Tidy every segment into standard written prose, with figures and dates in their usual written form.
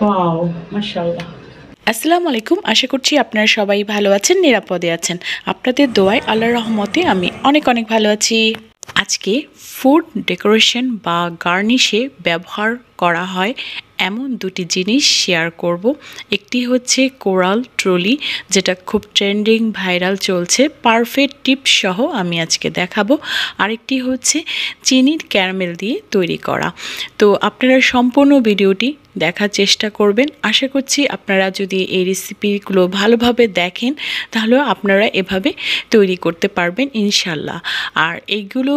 Wow মাশাআল্লাহ। আসসালামু আলাইকুম। আশা করছি আপনারা সবাই ভালো আছেন, নিরাপদে আছেন। আপনাদের দোয়ায় আল্লাহর রহমতে আমি অনেক অনেক ভালো আছি। আজকে ফুড ডেকোরেশন বা গার্নিশে ব্যবহার করা হয় এমন দুটি জিনিস শেয়ার করব। একটি হচ্ছে কোরাল ট্রলি, যেটা খুব ট্রেন্ডিং ভাইরাল চলছে, পারফেক্ট টিপস সহ আমি আজকে দেখাবো। আরেকটি হচ্ছে চিনির ক্যারামেল দিয়ে তৈরি করা। তো আপনারা সম্পূর্ণ ভিডিওটি দেখার চেষ্টা করবেন। আশা করছি আপনারা যদি এই রেসিপিগুলো ভালোভাবে দেখেন তাহলে আপনারা এভাবে তৈরি করতে পারবেন ইনশাল্লাহ। আর এইগুলো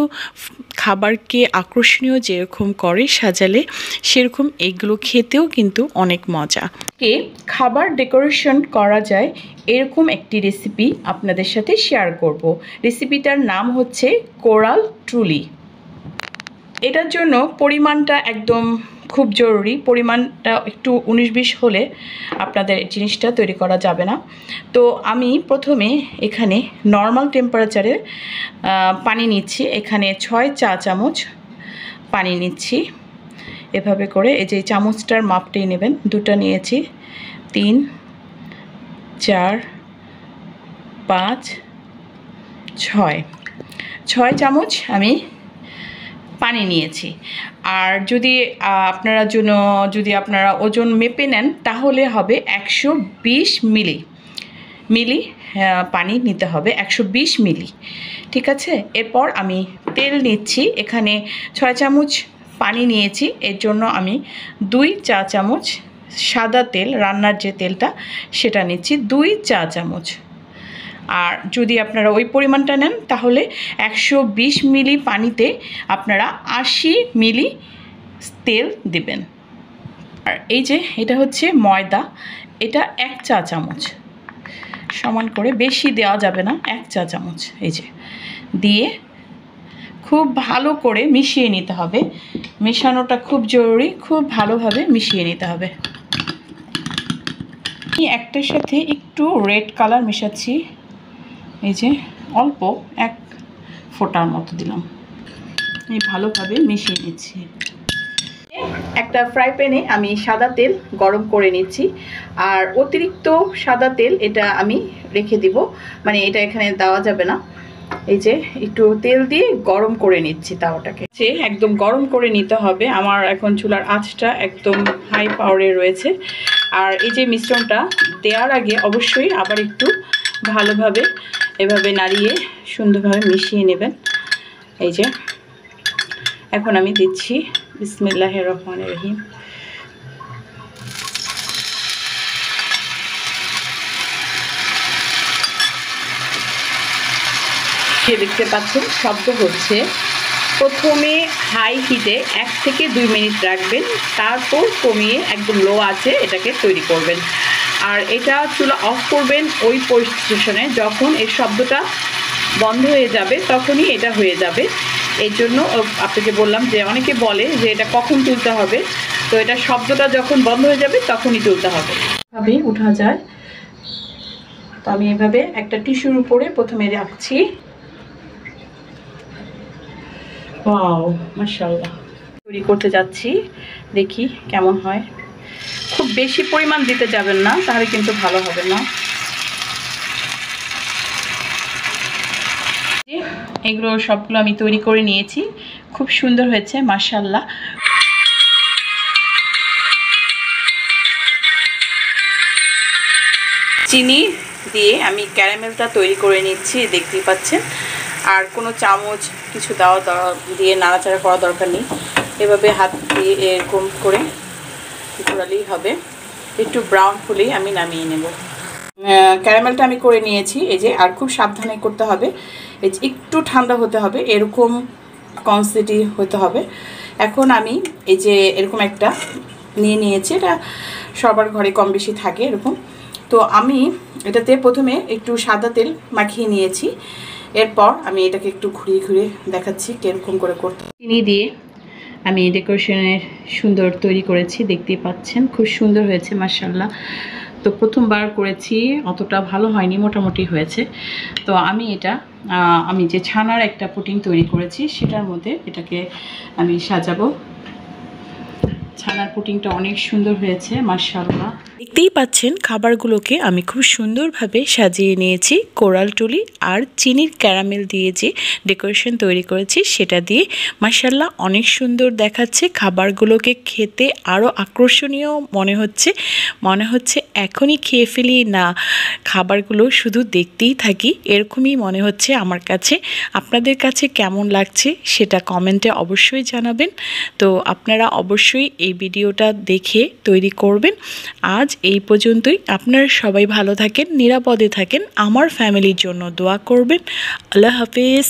খাবারকে আকর্ষণীয় যেরকম করে সাজালে, সেরকম এইগুলো খেতেও কিন্তু অনেক মজা। খাবার ডেকোরেশন করা যায় এরকম একটি রেসিপি আপনাদের সাথে শেয়ার করব। রেসিপিটার নাম হচ্ছে কোরাল ট্রলি। এটার জন্য পরিমাণটা একদম খুব জরুরি। পরিমাণটা একটু 19-20 হলে আপনাদের জিনিসটা তৈরি করা যাবে না। তো আমি প্রথমে এখানে নর্মাল টেম্পারেচারে পানি নিচ্ছি। এখানে 6 চা চামচ পানি নিচ্ছি। এভাবে করে এই যে চামচটার মাপটাই নেবেন। দুটো নিয়েছি, 3 4 5 6 চামচ আমি পানি নিয়েছি। আর যদি আপনারা ওজন মেপে নেন তাহলে হবে 120 মিলি পানি নিতে হবে, 120 মিলি। ঠিক আছে। এরপর আমি তেল নিচ্ছি। এখানে 6 চামচ পানি নিয়েছি, এর জন্য আমি 2 চা চামচ সাদা তেল, রান্নার যে তেলটা সেটা নিচ্ছি 2 চা চামচ। আর যদি আপনারা ওই পরিমাণটা নেন তাহলে 120 মিলি পানিতে আপনারা 80 মিলি তেল দিবেন। আর এই যে এটা হচ্ছে ময়দা, এটা 1 চা চামচ, সমান করে, বেশি দেওয়া যাবে না, 1 চা চামচ এই যে দিয়ে খুব ভালো করে মিশিয়ে নিতে হবে। মেশানোটা খুব জরুরি, খুব ভালোভাবে মিশিয়ে নিতে হবে। আমি একটার সাথে একটু রেড কালার মেশাচ্ছি, এই যে অল্প 1 ফোঁটার মতো দিলাম। এই ভালোভাবে মিশিয়ে নিচ্ছি। একটা ফ্রাই প্যানে আমি সাদা তেল গরম করে নিচ্ছি। আর অতিরিক্ত সাদা তেল এটা আমি রেখে দিব, মানে এটা এখানে দেওয়া যাবে না। এই যে একটু তেল দিয়ে গরম করে নিচ্ছি তাওয়াটাকে। একদম গরম করে নিতে হবে। আমার এখন চুলার আঁচটা একদম হাই পাওয়ারে রয়েছে। আর এই যে মিশ্রণটা দেওয়ার আগে অবশ্যই আবার একটু ভালোভাবে এভাবে নাড়িয়ে সুন্দরভাবে মিশিয়ে নেবেন। এই যে এখন আমি দিচ্ছি বিসমিল্লাহির রহমানির রহিম। দেখতে পাচ্ছেন শব্দ হচ্ছে। প্রথমে হাই হিটে 1 থেকে 2 মিনিট রাখবেন, তারপর কমিয়ে একদম লো আঁচে এটাকে তৈরি করবেন। আর এটা চুলা অফ করবেন ওই পজিশনে যখন এই শব্দটা বন্ধ হয়ে যাবে, তখনই এটা হয়ে যাবে। এই জন্য আপনাকে বললাম যে অনেকে বলে যে এটা কখন তুলতে হবে, তো এটা শব্দটা যখন বন্ধ হয়ে যাবে তখনই তুলতে হবে। এভাবে উঠা যায়। তো আমি এভাবে একটা টিস্যুর উপরে প্রথমে রাখছি। ওয়াও মাশাআল্লাহ। তৈরি করতে যাচ্ছি, দেখি কেমন হয়। খুব বেশি পরিমাণ দিতে যাবেন না, তাহলে কিন্তু ভালো হবে না। এগুলো সবগুলো আমি তৈরি করে নিয়েছি, খুব সুন্দর হয়েছে মাশাআল্লাহ। চিনি দিয়ে আমি ক্যারামেলটা তৈরি করে নিচ্ছি, দেখতেই পাচ্ছেন। আর কোনো চামচ কিছু দিয়ে নাড়াচাড়া করা দরকার নেই। এভাবে হাত দিয়ে এরকম করে ঘোরালেই হবে। একটু ব্রাউন হলেই আমি নামিয়ে নেব। ক্যারামেলটা আমি করে নিয়েছি। এই যে, আর খুব সাবধানে করতে হবে। এই যে একটু ঠান্ডা হতে হবে, এরকম কনসিস্টেন্সি হতে হবে। এখন আমি এই যে এরকম একটা নিয়েছি, এটা সবার ঘরে কম বেশি থাকে এরকম। তো আমি এটাতে প্রথমে একটু সাদা তেল মাখিয়ে নিয়েছি। এরপর আমি এটাকে একটু ঘুরিয়ে ঘুরিয়ে দেখাচ্ছি কীরকম করে করতে। চিনি দিয়ে আমি ডেকোরেশনের সুন্দর তৈরি করেছি, দেখতেই পাচ্ছেন খুব সুন্দর হয়েছে মাশাআল্লাহ। তো প্রথমবার করেছি, অতটা ভালো হয়নি, মোটামুটি হয়েছে। তো আমি যে ছানার একটা পুডিং তৈরি করেছি সেটার মধ্যে এটাকে আমি সাজাবো। ছানার পুডিংটা অনেক সুন্দর হয়েছে মাশাআল্লাহ। দেখতেই পাচ্ছেন খাবারগুলোকে আমি খুব সুন্দরভাবে সাজিয়ে নিয়েছি। কোরাল টুলি আর চিনির ক্যারামেল দিয়ে যে ডেকোরেশন তৈরি করেছি সেটা দিয়ে মাশাআল্লাহ অনেক সুন্দর দেখাচ্ছে। খাবারগুলোকে খেতে আরও আকর্ষণীয় মনে হচ্ছে এখনই খেয়ে ফেলি, না খাবারগুলো শুধু দেখতেই থাকি এরকমই মনে হচ্ছে আমার কাছে। আপনাদের কাছে কেমন লাগছে সেটা কমেন্টে অবশ্যই জানাবেন। তো আপনারা অবশ্যই এই ভিডিওটা দেখে তৈরি করবেন। আজ এই পর্যন্তই। আপনারা সবাই ভালো থাকেন, নিরাপদে থাকেন, আমার ফ্যামিলির জন্য দোয়া করবেন। আল্লাহ হাফেজ।